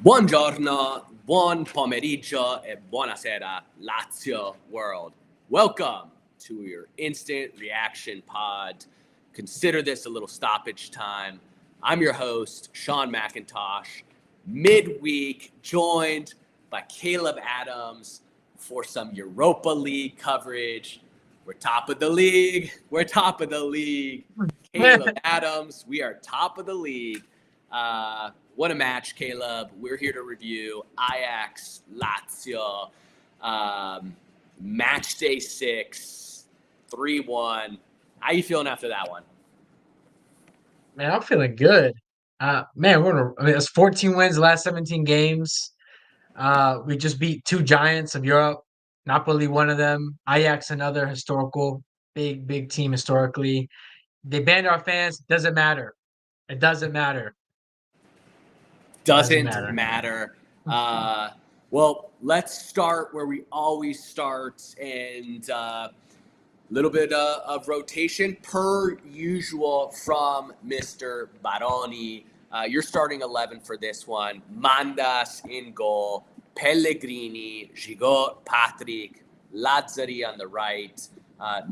Buongiorno, buon pomeriggio, e buonasera, Lazio world. Welcome to your instant reaction pod. Consider this a little stoppage time. I'm your host, Sean McIntosh, midweek, joined by Caleb Adams for some Europa League coverage. We're top of the league. We're top of the league. Caleb Adams, we are top of the league. What a match, Caleb. We're here to review Ajax, Lazio, match day 6, 3-1. How you feeling after that one? Man, I'm feeling good. It's 14 wins the last 17 games. We just beat two giants of Europe. Napoli, one of them. Ajax, another historical, big team historically. They banned our fans. Doesn't matter. It doesn't matter. Doesn't Doesn't matter. matter. Well, let's start where we always start, and little bit of rotation per usual from Mr. Baroni. Your starting 11 for this one: Mandas in goal, Pellegrini, Gigot, Patrick, Lazzari on the right,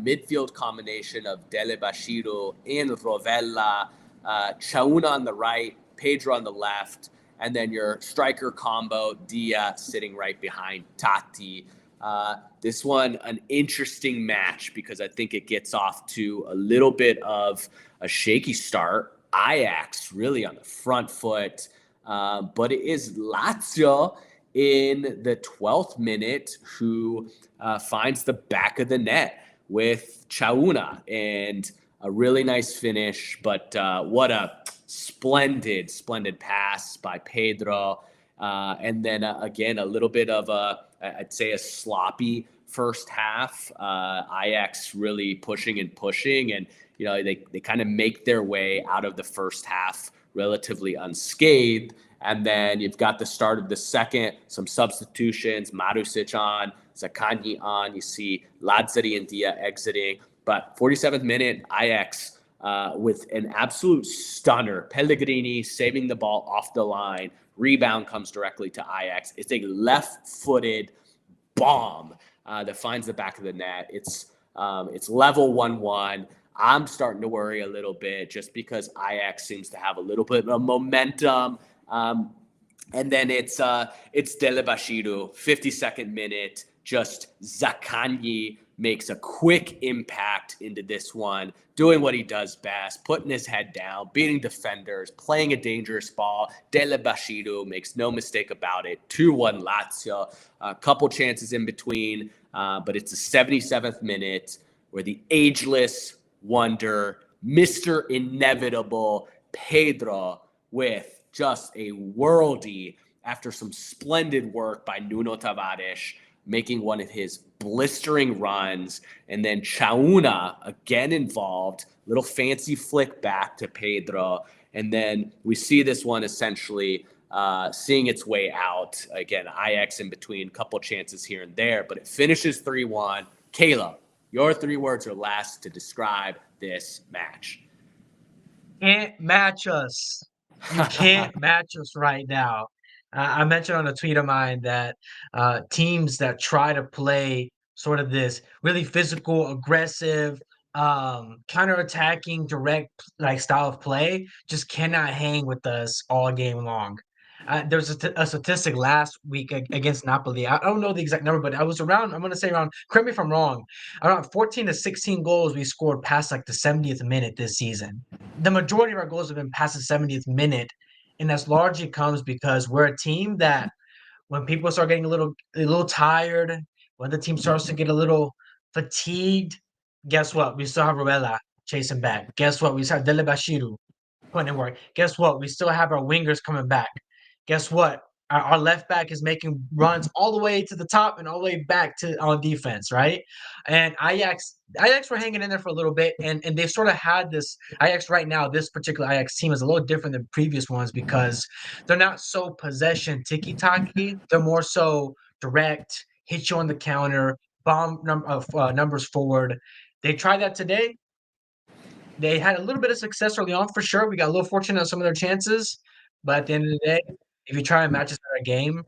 midfield combination of Dele Bashiru and Rovella, Chauna on the right, Pedro on the left, and then your striker combo, Dia sitting right behind Tati. This one, an interesting match because I think it gets off to a little bit of a shaky start. Ajax really on the front foot, but it is Lazio in the 12th minute who finds the back of the net with Chauna, and a really nice finish. But what a splendid pass by Pedro. And then again, a little bit of I'd say a sloppy first half. Ajax really pushing, and they kind of make their way out of the first half relatively unscathed. And then you've got the start of the second, some substitutions, Marusic on, Zaccagni on. You see Lazzari and Dia exiting. But 47th minute, Ajax with an absolute stunner. Pellegrini saving the ball off the line. Rebound comes directly to Ajax. It's a left-footed bomb that finds the back of the net. It's level 1-1. I'm starting to worry a little bit just because Ajax seems to have a little bit of momentum. And then it's Dele Bashiru, 52nd minute, just Zaccagni makes a quick impact into this one, doing what he does best, putting his head down, beating defenders, playing a dangerous ball. Dele Bashiru makes no mistake about it. 2-1 Lazio. A couple chances in between, but it's the 77th minute where the ageless wonder, Mr. Inevitable Pedro, with just a worldie after some splendid work by Nuno Tavares, making one of his blistering runs. And then Chauna again involved, little fancy flick back to Pedro. And then we see this one essentially seeing its way out. Again, Ajax in between, a couple chances here and there, but it finishes 3-1. Caleb, your 3 words or less to describe this match. Can't match us. You can't match us right now. I mentioned on a tweet of mine that teams that try to play sort of this really physical, aggressive, counter-attacking, direct like style of play just cannot hang with us all game long. There was a statistic last week against Napoli. I don't know the exact number, but I was around. I'm going to say around. Correct me if I'm wrong. Around 14 to 16 goals we scored past like the 70th minute this season. The majority of our goals have been past the 70th minute, and that's largely comes because we're a team that when people start getting a little tired, when the team starts to get a little fatigued, guess what? We still have Rovella chasing back. Guess what? We still have Dele Bashiru putting in work. Guess what? We still have our wingers coming back. Guess what? Our left back is making runs all the way to the top and all the way back to on defense, right? And Ajax were hanging in there for a little bit, and they've sort of had this Ajax right now. This particular Ajax team is a little different than previous ones because they're not so possession ticky tacky. They're more so direct, hit you on the counter, numbers forward. They tried that today. They had a little bit of success early on for sure. We got a little fortunate on some of their chances, but at the end of the day, If you try and match us at a game,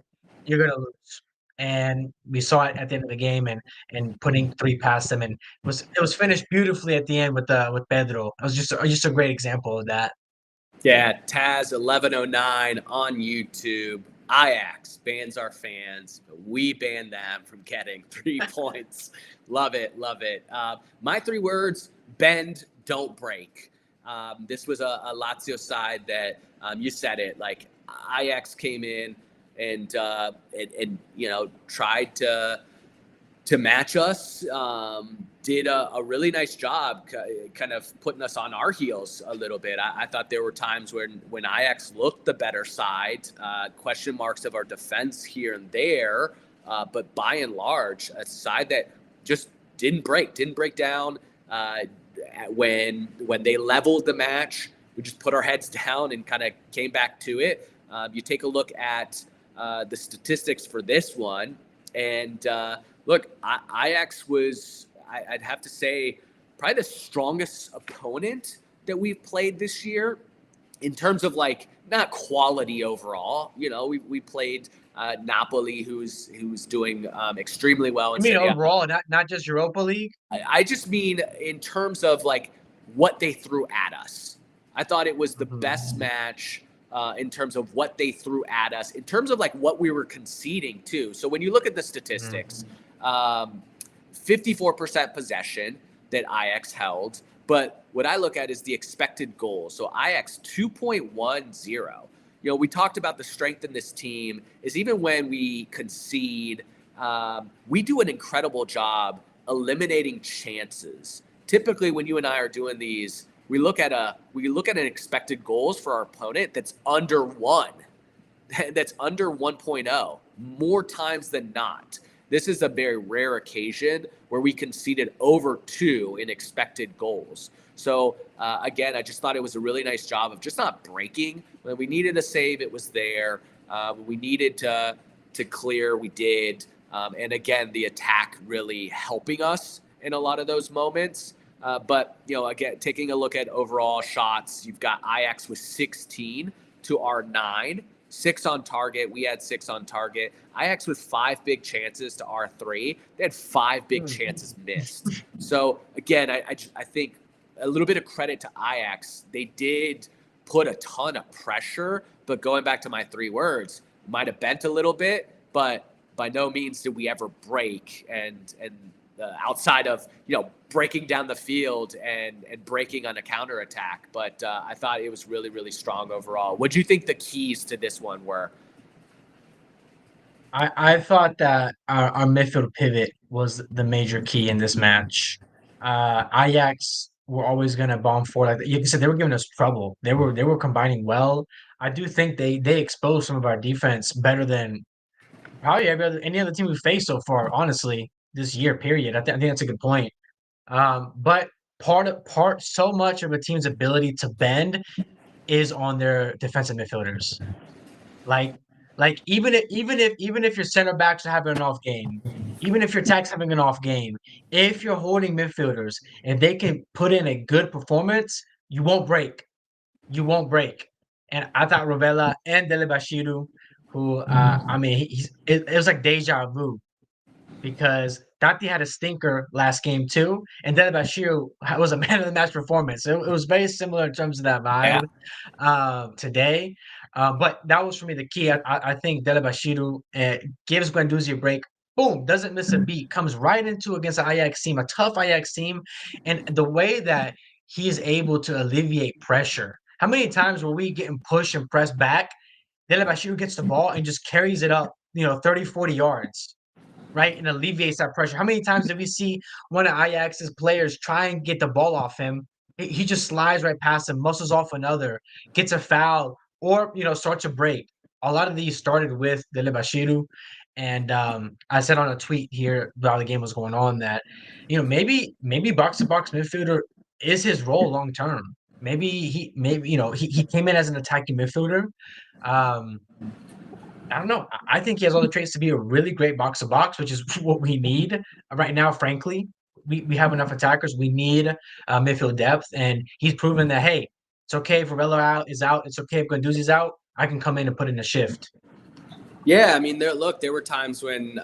you're gonna lose. And we saw it at the end of the game, and putting 3 past them, and it was finished beautifully at the end with Pedro. It was just a great example of that. Yeah, Taz 1109 on YouTube. Ajax bans our fans, but we ban them from getting 3 points. Love it, love it. My 3 words: bend, don't break. This was a Lazio side that you said it. Like Ajax came in and tried to match us. Did a really nice job, kind of putting us on our heels a little bit. I thought there were times when Ajax looked the better side, question marks of our defense here and there, but by and large, a side that just didn't break down. When they leveled the match, we just put our heads down and kind of came back to it. You take a look at the statistics for this one, and look, Ajax was, I'd have to say, probably the strongest opponent that we've played this year in terms of like not quality overall. We played Napoli, who's doing extremely well in You mean Serie A. overall, not just Europa League? I just mean in terms of like what they threw at us. I thought it was the best match in terms of what they threw at us, in terms of like what we were conceding too. So when you look at the statistics, 54% possession that Ajax held, but what I look at is the expected goals. So Ajax 2.10. We talked about the strength in this team is even when we concede, we do an incredible job eliminating chances. Typically, when you and I are doing these, we look at an expected goals for our opponent that's under 1, that's under 1.0 more times than not. This is a very rare occasion where we conceded over 2 in expected goals. So again, I just thought it was a really nice job of just not breaking. When we needed a save, it was there. When we needed to clear, we did. And again, the attack really helping us in a lot of those moments. But again, taking a look at overall shots, you've got Ajax with 16 to our 9, 6 on target. We had 6 on target. Ajax with 5 big chances to our 3. They had 5 big chances missed. So again, I think a little bit of credit to Ajax. They did put a ton of pressure, but going back to my 3 words, might have bent a little bit, but by no means did we ever break. And outside of breaking down the field and breaking on a counterattack. But I thought it was really, really strong overall. What do you think the keys to this one were? I thought that our midfield pivot was the major key in this match. Ajax were always going to bomb forward. Like you said, they were giving us trouble. They were combining well. I do think they exposed some of our defense better than probably any other team we faced so far. Honestly, this year, period. I think that's a good point. But so much of a team's ability to bend is on their defensive midfielders. Like even if your center backs are having an off game, even if your attack's having an off game, if you're holding midfielders and they can put in a good performance, you won't break. You won't break. And I thought Rovella and Dele Bashiru, who I mean, it was like deja vu because Tati had a stinker last game too, and then Bashir was a man of the match performance. It was very similar in terms of that Yeah. vibe today. But that was for me the key. I think Dele Bashiru gives Guendouzi a break. Boom, doesn't miss a beat, comes right into against an Ajax team, a tough Ajax team, and the way that he is able to alleviate pressure. How many times were we getting pushed and pressed back? Dele Bashiru gets the ball and just carries it up, 30, 40 yards, right? And alleviates that pressure. How many times did we see one of Ajax's players try and get the ball off him? He just slides right past him, muscles off another, gets a foul, or starts a break. A lot of these started with Dele Bashiru. And I said on a tweet here while the game was going on that, maybe box to box midfielder is his role long term. Maybe he came in as an attacking midfielder. Um, I don't know. I think he has all the traits to be a really great box to box, which is what we need right now. Frankly, we have enough attackers. We need midfield depth, and he's proven that hey, it's okay if Ravella is out. It's okay if Guendouzi's out. I can come in and put in a shift. Yeah, I mean, there were times when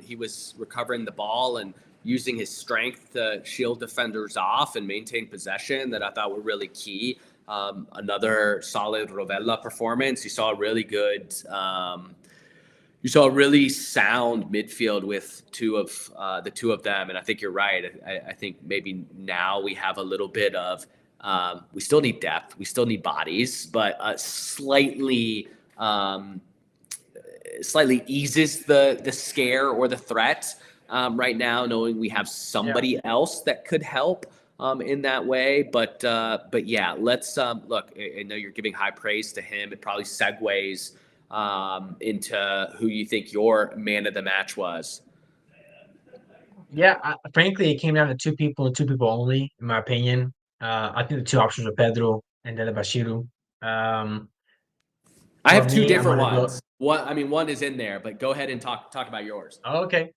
he was recovering the ball and using his strength to shield defenders off and maintain possession that I thought were really key. Another solid Rovella performance. You saw a really sound midfield with the two of them, and I think you're right. I think maybe now we have a little bit of we still need depth, we still need bodies, but slightly eases the scare or the threat right now, knowing we have Yeah. somebody else that could help in that way. But yeah, let's look. I know you're giving high praise to him. It probably segues into who you think your man of the match was. Yeah, frankly, it came down to two people and two people only, in my opinion. I think the two options were Pedro and Dele Bashiru. Um, I for have two me, I'm different gonna go. ones. One is in there, but go ahead and talk about yours. Oh, okay.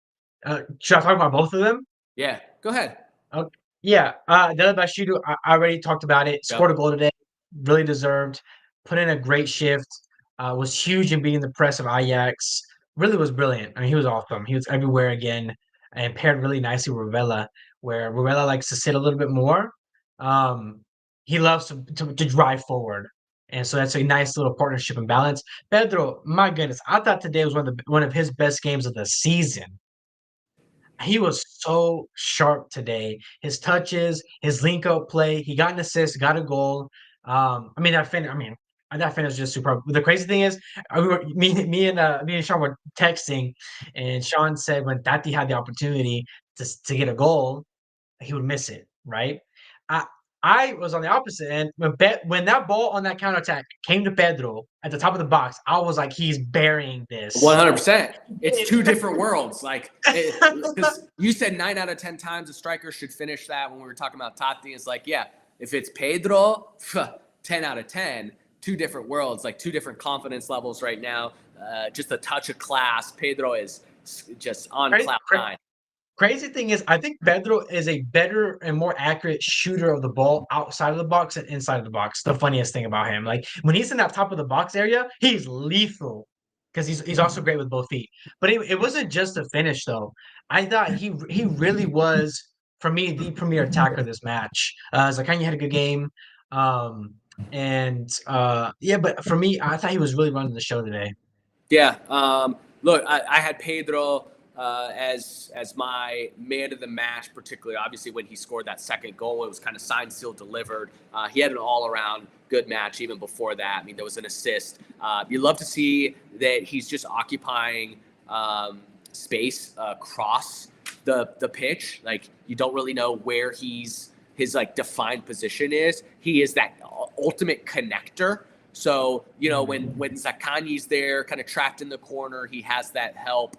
Should I talk about both of them? Yeah, go ahead. Oh, yeah. Dele Bashiru, I already talked about it. Scored a Yep. goal today, really deserved. Put in a great shift. Was huge in beating the press of Ajax. Really was brilliant. I mean, he was awesome. He was everywhere again, and paired really nicely with Rovella, where Rovella likes to sit a little bit more. Um, he loves to drive forward, and so that's a nice little partnership and balance. Pedro, my goodness, I thought today was one of his best games of the season. He was so sharp today. His touches, his link up play, he got an assist, got a goal. That finish was just superb. The crazy thing is, me and Sean were texting, and Sean said when Tati had the opportunity to get a goal, he would miss it, right? I I was on the opposite end. When that ball on that counterattack came to Pedro at the top of the box, I was like, he's burying this. 100%. It's two different worlds. Like, because you said 9 out of 10 times a striker should finish that when we were talking about Tati. It's like, yeah, if it's Pedro, 10 out of 10, two different worlds, like two different confidence levels right now. Just a touch of class. Pedro is just on Cra- cloud cra- nine. Crazy thing is, I think Pedro is a better and more accurate shooter of the ball outside of the box than inside of the box. The funniest thing about him, like when he's in that top of the box area, he's lethal because he's also great with both feet. But it wasn't just a finish though. I thought he really was for me the premier attacker this match. Zakanya had a good game, and yeah, but for me, I thought he was really running the show today. Yeah. Look, I had Pedro as my man of the match, particularly obviously when he scored that second goal. It was kind of signed, sealed, delivered. He had an all around good match even before that. I mean, there was an assist. You love to see that he's just occupying space across the pitch. Like you don't really know where his like defined position is. He is that ultimate connector. So, when Zaccagni's there, kind of trapped in the corner, he has that help.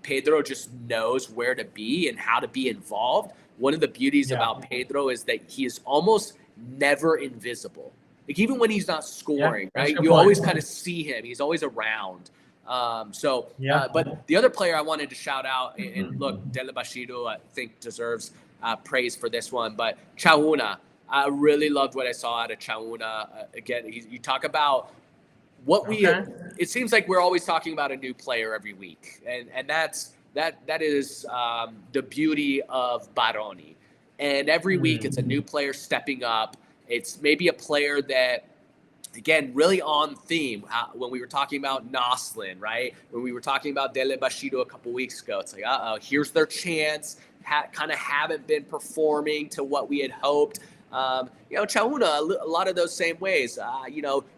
Pedro just knows where to be and how to be involved. One of the beauties Yeah, about Pedro is that he is almost never invisible. Like even when he's not yeah, scoring, that's a right? good You point. always kind of see him. He's always around. Yeah. But the other player I wanted to shout out, and look, Dele Bashiru, I think deserves praise for this one, but Chauna. I really loved what I saw out of Chauna. Again, you talk about what we. Okay. It seems like we're always talking about a new player every week, and that is the beauty of Baroni. And every week, it's a new player stepping up. It's maybe a player that again, really on theme. When we were talking about Noslin, right? When we were talking about Dele Bashido a couple weeks ago, it's like, here's their chance. Kind of haven't been performing to what we had hoped. Chauna, a lot of those same ways.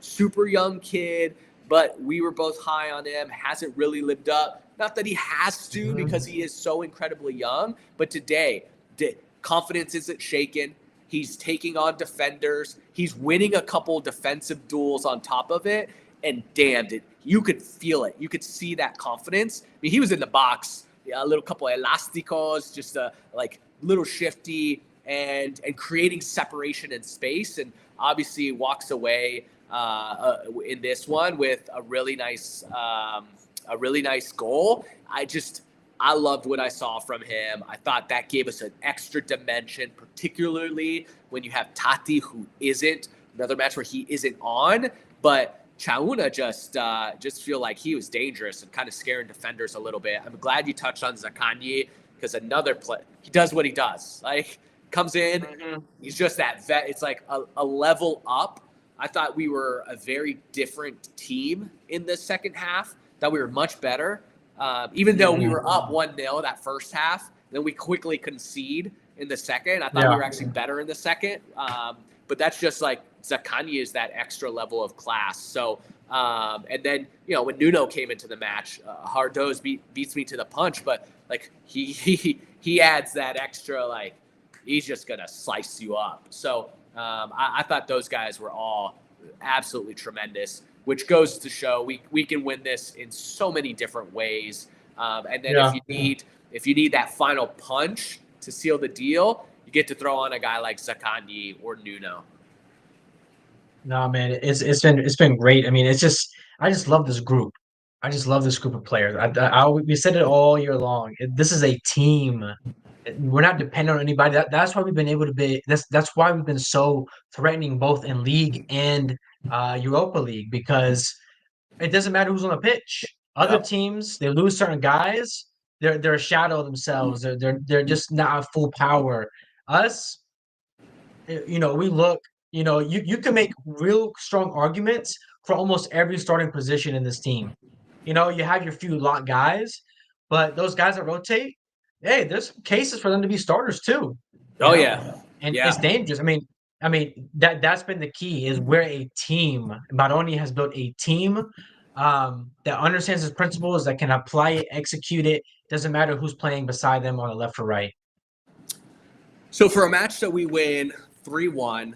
Super young kid, but we were both high on him. Hasn't really lived up. Not that he has to, because he is so incredibly young. But today, confidence isn't shaken. He's taking on defenders. He's winning a couple defensive duels on top of it. And damn, you could feel it. You could see that confidence. I mean, he was in the box, a little couple of elasticos, just like little shifty and creating separation and space. And obviously walks away in this one with a really nice goal. I loved what I saw from him. I thought that gave us an extra dimension, particularly when you have Tati, who isn't, another match where he isn't on. But Chauna just feel like he was dangerous and kind of scaring defenders a little bit. I'm glad you touched on Zakanyi because another play, he does what he does. Like comes in, Mhm. he's just that vet. It's like a level up. I thought we were a very different team in the second half. Thought we were much better, even though we Mhm. were up 1-0 that first half. Then we quickly concede in the second. I thought we Yeah. were actually better in the second. But that's just like Zakanyi is that extra level of class. So, and then, when Nuno came into the match, Hardoz beats me to the punch, but like he adds that extra, like, he's just going to slice you up. So I thought those guys were all absolutely tremendous, which goes to show we can win this in so many different ways. And then Yeah. if you need that final punch to seal the deal, you get to throw on a guy like Zakanyi or Nuno. No, man, it's been great. I mean, I just love this group. I just love this group of players. We said it all year long. This is a team. We're not dependent on anybody. That's why we've been able to be. That's why we've been so threatening both in league and Europa League because it doesn't matter who's on the pitch. Other Yep. teams, they lose certain guys. They're a shadow of themselves. They're just not at full power. Us, we look, you can make real strong arguments for almost every starting position in this team. You have your few lot guys, but those guys that rotate, hey, there's cases for them to be starters too, you Oh know? yeah, And it's yeah. dangerous. I mean that's been the key is we're a team. Baroni has built a team that understands his principles, that can apply it, execute it. Doesn't matter who's playing beside them on the left or right. So for a match that we win 3-1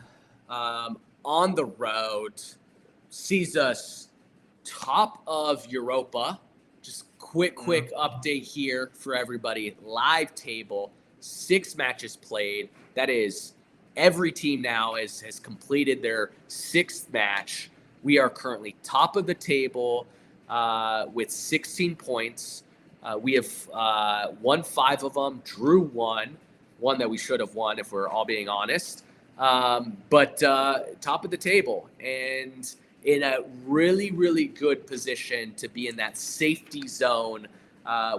on the road, sees us top of Europa. Just quick update here for everybody. Live table, 6 matches played. That is every team now has completed their 6th match. We are currently top of the table with 16 points. We have won 5 of them, drew one that we should have won if we're all being honest. But top of the table and in a really, really good position to be in that safety zone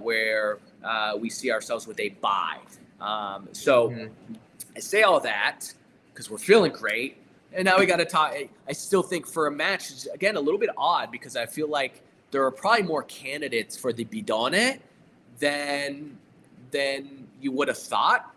where we see ourselves with a bye. So Mhm. I say all that because we're feeling great. And now we got to talk. I still think for a match, it's, again, a little bit odd because I feel like there are probably more candidates for the bidone than you would have thought.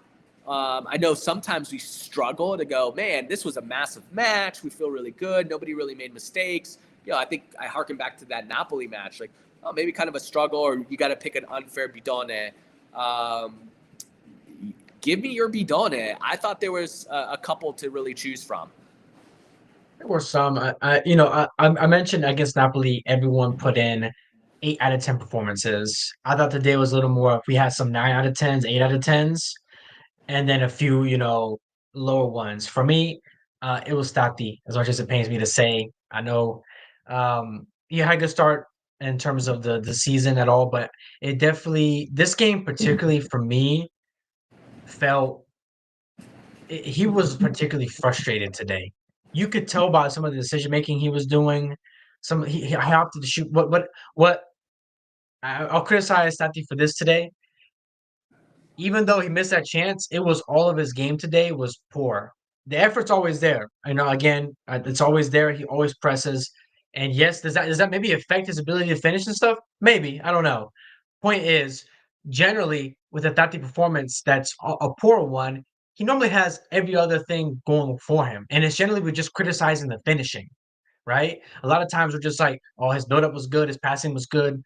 I know sometimes we struggle to go, man, this was a massive match. We feel really good. Nobody really made mistakes. I think I harken back to that Napoli match. Like, oh, maybe kind of a struggle, or you got to pick an unfair bidone. Um, Give me your bidone. I thought there was a couple to really choose from. There were some. I mentioned against Napoli, everyone put in 8 out of 10 performances. I thought the day was a little more. If we had some 9 out of 10s, 8 out of 10s, and then a few, lower ones. For me, it was Stati. As much as it pains me to say, I know he had a good start in terms of the season at all, but it definitely this game particularly for me felt he was particularly frustrated today. You could tell by some of the decision making he was doing. He opted to shoot. What I'll criticize Sati for this today. Even though he missed that chance, it was all of his game today was poor. The effort's always there. Again, it's always there. He always presses. And yes, does that maybe affect his ability to finish and stuff? Maybe. I don't know. Point is, generally, with a Tati performance that's a poor one, he normally has every other thing going for him. And it's generally we're just criticizing the finishing, right? A lot of times we're just like, oh, his buildup was good, his passing was good.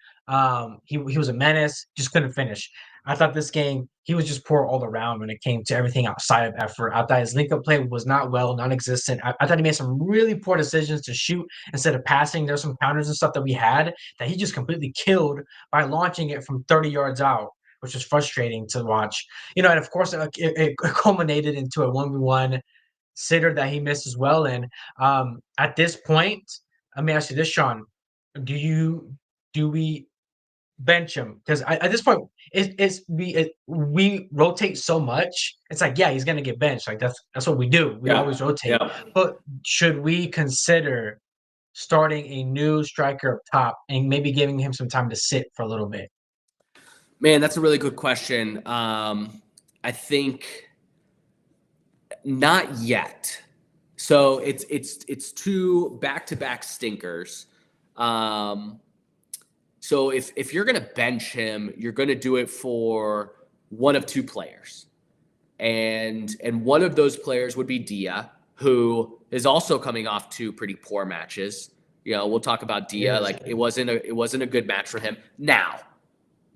He was a menace, just couldn't finish. I thought this game he was just poor all around when it came to everything outside of effort. I thought his link up play was not well, non-existent. I thought he made some really poor decisions to shoot instead of passing. There's some counters and stuff that we had that he just completely killed by launching it from 30 yards out, which was frustrating to watch. And of course it culminated into a 1v1 sitter that he missed as well. And at this point, let me ask you this, Sean: do we bench him? Because at this point, we rotate so much. It's like, yeah, he's gonna get benched. Like that's what we do. We Yeah, always rotate. yeah. But should we consider starting a new striker up top and maybe giving him some time to sit for a little bit? Man, that's a really good question. I think not yet. So it's two back-to-back stinkers. Um, so if you're gonna bench him, you're gonna do it for one of two players, and one of those players would be Dia, who is also coming off two pretty poor matches. We'll talk about Dia. Yes. Like it wasn't a good match for him. Now,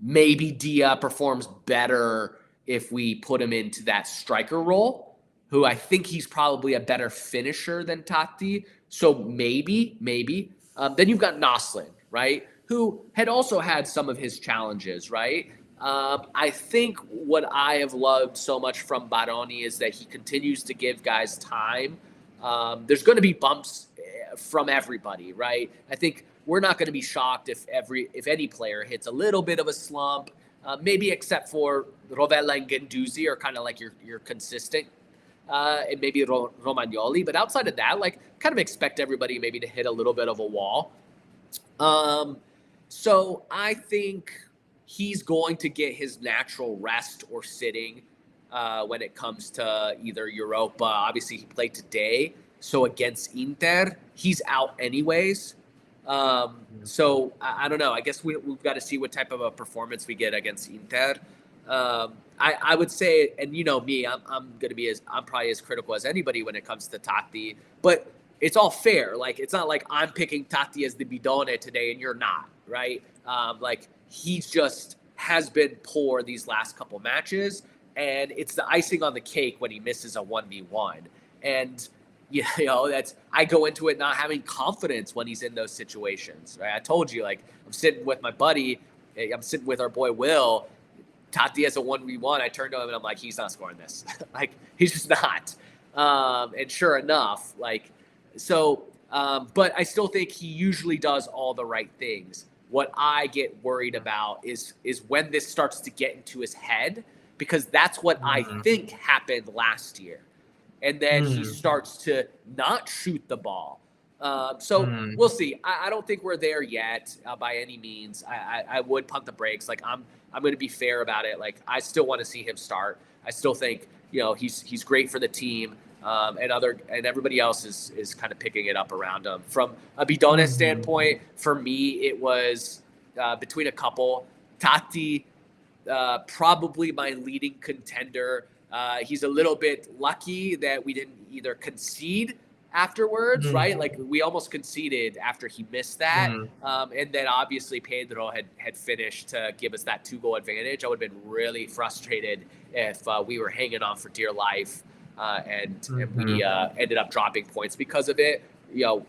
maybe Dia performs better if we put him into that striker role, who I think he's probably a better finisher than Tati. So maybe. Then you've got Noslin, right? Who had also had some of his challenges, right? I think what I have loved so much from Baroni is that he continues to give guys time. There's going to be bumps from everybody, right? I think we're not going to be shocked if any player hits a little bit of a slump, maybe except for Rovella and Guendouzi are kind of like your consistent, and maybe Romagnoli. But outside of that, like kind of expect everybody maybe to hit a little bit of a wall. So I think he's going to get his natural rest or sitting when it comes to either Europa. Obviously, he played today. So against Inter, he's out anyways. So I don't know. I guess we've got to see what type of a performance we get against Inter. I would say, and you know me, I'm probably as critical as anybody when it comes to Tati, but it's all fair. Like it's not like I'm picking Tati as the bidone today and you're not, right? Like he's just has been poor these last couple matches, and it's the icing on the cake when he misses a 1v1. And that's I go into it not having confidence when he's in those situations, right? I told you, like I'm sitting with my buddy, I'm sitting with our boy Will. Tati has a 1v1. I turned to him and I'm like, he's not scoring this. Like he's just not. And sure enough, but I still think he usually does all the right things. What I get worried about is when this starts to get into his head, because that's what I think happened last year. And then he starts to not shoot the ball. So we'll see. I don't think we're there yet by any means. I would pump the brakes. Like I'm going to be fair about it. Like I still want to see him start. I still think he's great for the team, and everybody else is kind of picking it up around him. From a Bidone standpoint, for me it was between a couple. Tati, probably my leading contender. He's a little bit lucky that we didn't either concede afterwards, right? Like we almost conceded after he missed that. And then obviously Pedro had finished to give us that 2-goal advantage. I would have been really frustrated if we were hanging on for dear life and we ended up dropping points because of it.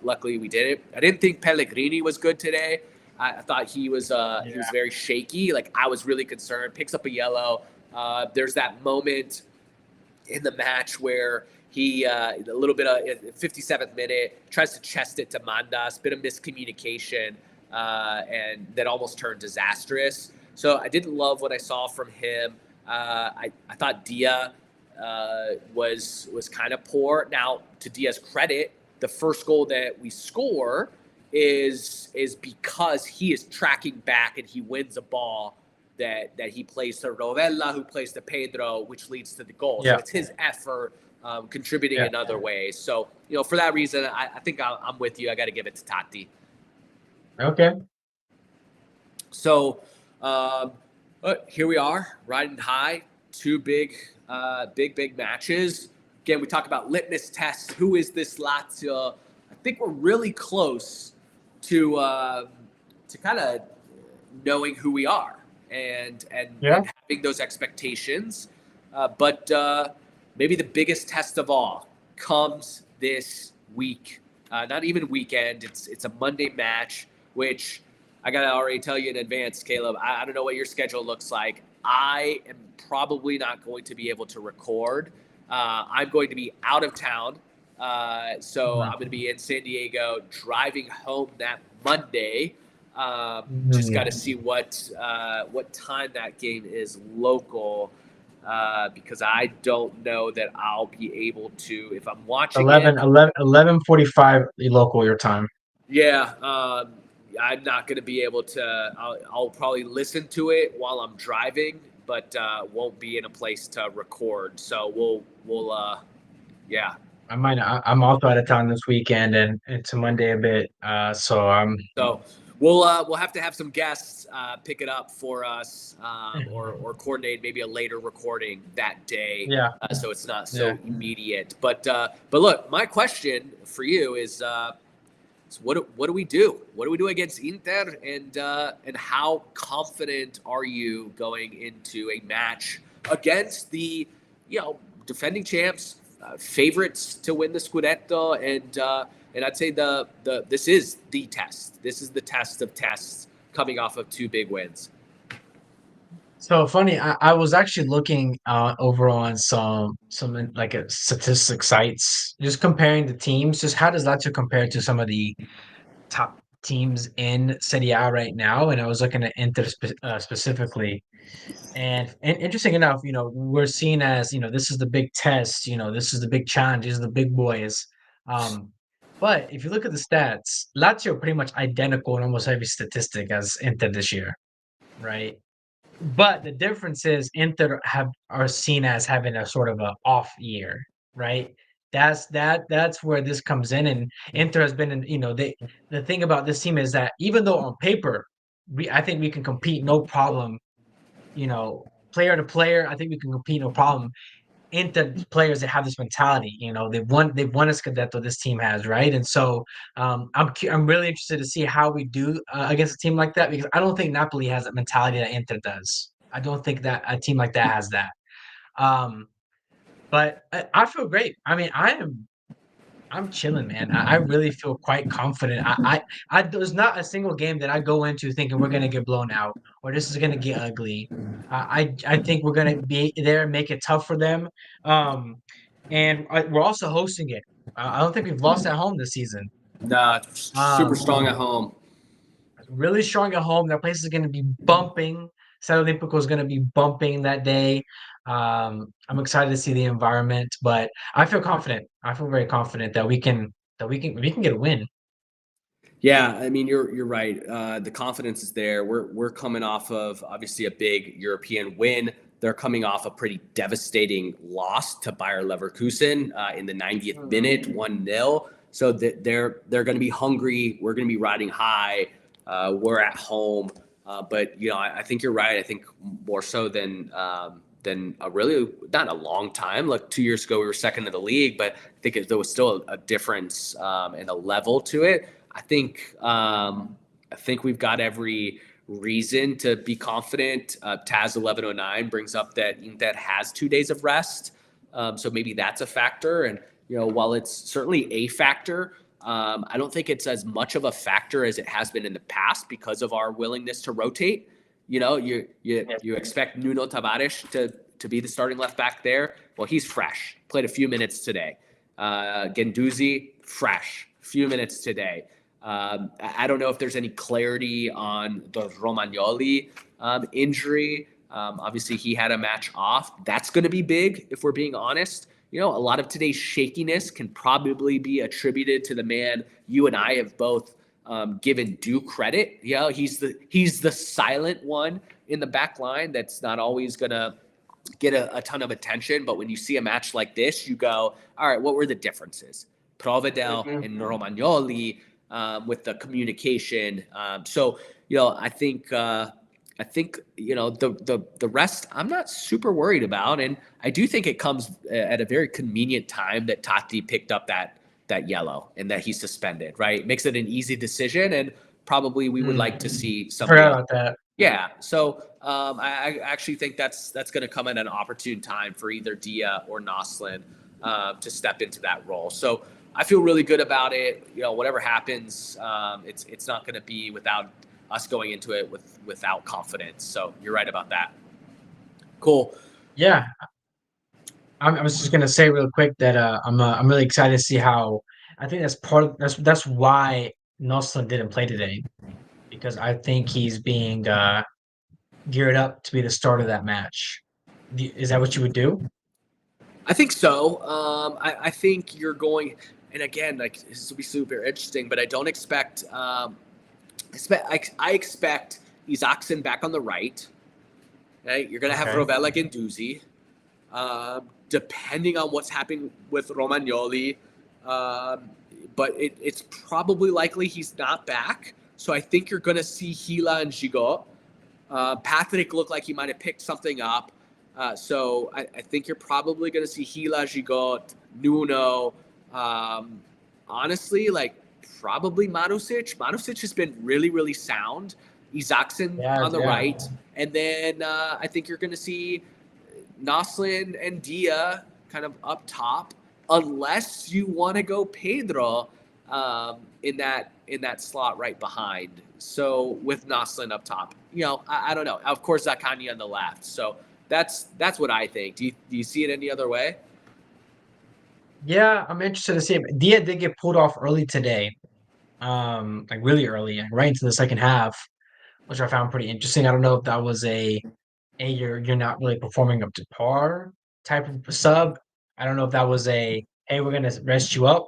Luckily we didn't. I didn't think Pellegrini was good today. I thought he was very shaky. Like I was really concerned. Picks up a yellow. There's that moment in the match where he a little bit of 57th minute tries to chest it to Mandas, bit of miscommunication, and that almost turned disastrous. So I didn't love what I saw from him. I thought Dia was kind of poor. Now, to Dia's credit, the first goal that we score is because he is tracking back and he wins a ball that he plays to Rovella, who plays to Pedro, which leads to the goal. Yeah. So it's his effort contributing in other ways. So, for that reason, I think I'm with you. I got to give it to Tati. Okay. So here we are, riding high. Two big matches. Again, we talk about litmus tests. Who is this Lazio? I think we're really close to kind of knowing who we are and having those expectations. But maybe the biggest test of all comes this week. Not even weekend. It's a Monday match, which I got to already tell you in advance, Caleb. I don't know what your schedule looks like. I am probably not going to be able to record. I'm going to be out of town. So I'm going to be in San Diego, driving home that Monday. Just got to see what time that game is local, because I don't know that I'll be able to, if I'm watching 11:45 local your time. Yeah, I'm not going to be able to. I'll probably listen to it while I'm driving, but won't be in a place to record. So we'll yeah. I'm also out of town this weekend, and it's a Monday a bit. So I'm So we'll have to have some guests pick it up for us, or coordinate maybe a later recording that day, yeah, so it's not yeah. so immediate. But look, my question for you is. So what do we do? What do we do against Inter, and how confident are you going into a match against the defending champs, favorites to win the Scudetto, and I'd say the this is the test. This is the test of tests coming off of two big wins. So funny, I was actually looking over on some like a statistic sites, just comparing the teams. Just how does Lazio compare to some of the top teams in Serie A right now? And I was looking at Inter specifically. And interesting enough, we're seen as, this is the big test, this is the big challenge, these are the big boys. Um, but if you look at the stats, Lazio are pretty much identical in almost every statistic as Inter this year, right? But the difference is Inter are seen as having a sort of a off year, right? That's where this comes in, and Inter has been in, the thing about this team is that even though on paper, I think we can compete no problem, player to player, I think we can compete no problem. Inter players that have this mentality, they've won a Scudetto. This team has, right, and so I'm really interested to see how we do against a team like that because I don't think Napoli has that mentality that Inter does. I don't think that a team like that has that. Um, but I feel great. I mean, I'm chilling, man. I really feel quite confident. There's not a single game that I go into thinking we're gonna get blown out or this is gonna get ugly. I think we're gonna be there and make it tough for them. Um, and we're also hosting it. I don't think we've lost at home this season. Nah, super Um, strong at home. really strong at home. That place is gonna be bumping. San Olympico is gonna be bumping that day. I'm excited to see the environment, but I feel confident. I feel very confident that we can get a win. Yeah, I mean you're right. The confidence is there. We're coming off of obviously a big European win. They're coming off a pretty devastating loss to Bayer Leverkusen in the 90th Mm. minute, 1-0. So they're going to be hungry. We're going to be riding high. We're at home, but I think you're right. I think more so than a really not a long time. Like 2 years ago, we were second in the league, but I think there was still a difference and a level to it. I think I think we've got every reason to be confident. Taz 1109 brings up that Inter has 2 days of rest, so maybe that's a factor. And while it's certainly a factor, I don't think it's as much of a factor as it has been in the past because of our willingness to rotate. You expect Nuno Tavares to be the starting left back there. Well, he's fresh. Played a few minutes today. Gendouzi, fresh. Few minutes today. I don't know if there's any clarity on the Romagnoli injury. Obviously, he had a match off. That's going to be big if we're being honest. A lot of today's shakiness can probably be attributed to the man you and I have both given due credit. He's the silent one in the back line that's not always going to get a ton of attention. But when you see a match like this, you go, all right, what were the differences? Provedel Mhm. and Romagnoli with the communication. I think the rest I'm not super worried about, and I do think it comes at a very convenient time that Totti picked up that yellow and that he's suspended. Right, makes it an easy decision, and probably we would like to see I somebody forgot else. about that. Yeah, so I actually think that's going to come at an opportune time for either Dia or Noslin to step into that role. So I feel really good about it. Whatever happens, it's not going to be without us going into it without confidence. So you're right about that. Cool. Yeah, I was just gonna say real quick that I'm really excited to see how. I think that's why Noslin didn't play today because I think he's being geared up to be the start of that match. Is that what you would do? I think so. I think you're going. and again, like this will be super interesting, but I don't expect. I expect Isaacson back on the right. Right, you're gonna have Okay. Rovella Guendouzi. Depending on what's happening with Romagnoli, but it's probably likely he's not back. So I think you're gonna see Gila and Gigot. Patrick looked like he might have picked something up. So I think you're probably going to see Gila, Gigot, Nuno. Honestly, like probably Marusic. Marusic has been really, really sound. Isaacson Yeah, on the yeah. right. And then I think you're going to see Noslin and Dia kind of up top, unless you want to go Pedro in that slot right behind. So with Noslin up top, I don't know. Of course, Zakanya on the left. So that's what I think. Do you see it any other way? Yeah, I'm interested to see it. Dia did get pulled off early today, like really early, like right into the second half, which I found pretty interesting. I don't know if that was a you're not really performing up to par type of sub. I don't know if that was a hey, we're gonna rest you up,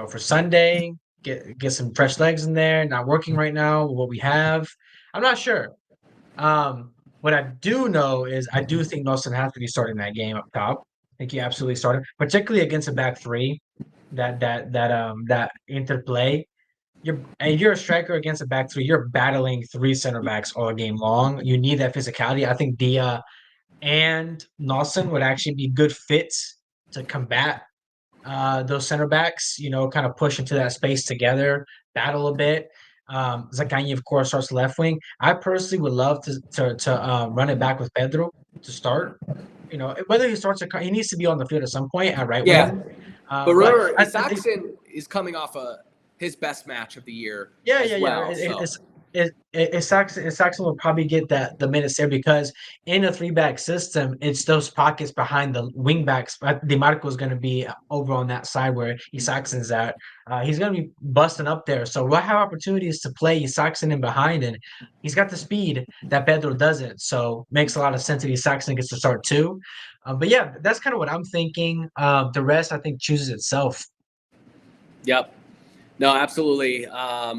for Sunday, get some fresh legs in there, not working right now, what we have. I'm not sure. What I do know is I do think Nelson has to be starting that game up top. I think he absolutely started, particularly against a back three, that interplay. You're a striker against a back three. You're battling three center backs all game long. You need that physicality. I think Dia and Nelson would actually be good fits to combat those center backs, kind of push into that space together, battle a bit. Zaccagni, of course, starts left wing. I personally would love to run it back with Pedro to start. Whether he starts, he needs to be on the field at some point at right Yeah, wing. but But remember, I think Isaacson is coming off his best match of the year yeah, as yeah, yeah. well. So Saxon will probably get the minutes there because in a three-back system, it's those pockets behind the wing backs. DeMarco is going to be over on that side where Isaacsen's at. He's going to be busting up there. So we'll have opportunities to play Isaacsen in behind, and he's got the speed that Pedro doesn't. So makes a lot of sense that Isaacsen gets to start too. But yeah, that's kind of what I'm thinking. The rest, I think, chooses itself. yep. No, absolutely.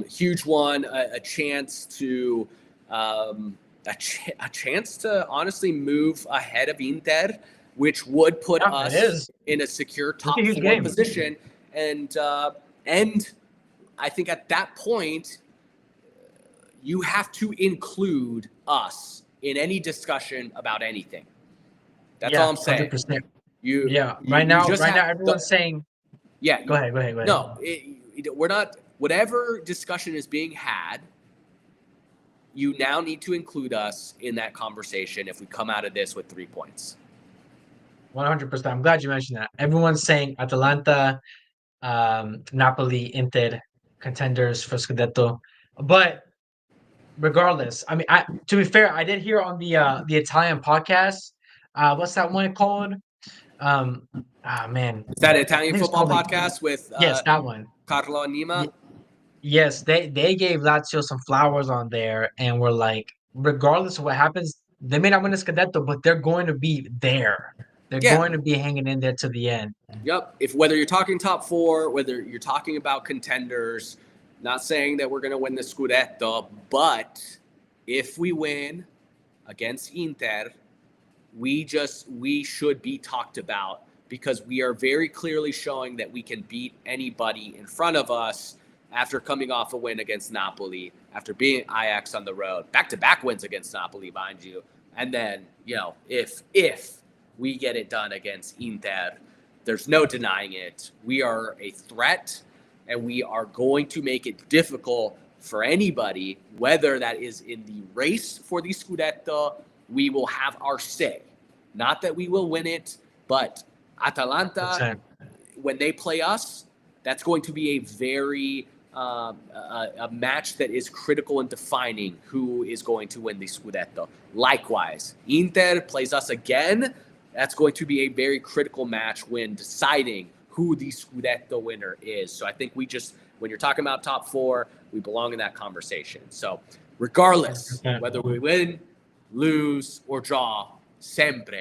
Huge one. A chance to a chance to honestly move ahead of Inter, which would put Yeah, it us is. in a secure It's a top huge four game. position. And I think at that point, you have to include us in any discussion about anything. That's all Yeah, I'm saying. 100%. You Yeah, you, you just right now, have everyone's saying, yeah. "Go ahead, go ahead, go ahead." No, we're not. Whatever discussion is being had, you now need to include us in that conversation if we come out of this with 3 points. 100%. I'm glad you mentioned that. Everyone's saying Atalanta, Napoli, Inter, contenders for Scudetto. But regardless, I mean, to be fair, I did hear on the Italian podcast. What's that one called? Um, man, Is that I Italian think it's football called like podcast with yes, that one. Carlo Anima? Yes, they gave Lazio some flowers on there and were like, regardless of what happens, they may not win a Scudetto, but they're going to be there. They're Yeah. going to be hanging in there to the end. Yep. If whether you're talking top four, whether you're talking about contenders, not saying that we're going to win the Scudetto, but if we win against Inter, we should be talked about because we are very clearly showing that we can beat anybody in front of us after coming off a win against Napoli, after being Ajax on the road, back-to-back wins against Napoli, mind you. And then, if we get it done against Inter, there's no denying it. We are a threat, and we are going to make it difficult for anybody, whether that is in the race for the Scudetto. We will have our say. Not that we will win it, but Atalanta, 100%. when they play us, that's going to be a very a match that is critical in defining who is going to win the Scudetto. Likewise, Inter plays us again. That's going to be a very critical match when deciding who the Scudetto winner is. So I think when you're talking about top four, we belong in that conversation. So regardless, 100%. whether we win, lose, or draw, sempre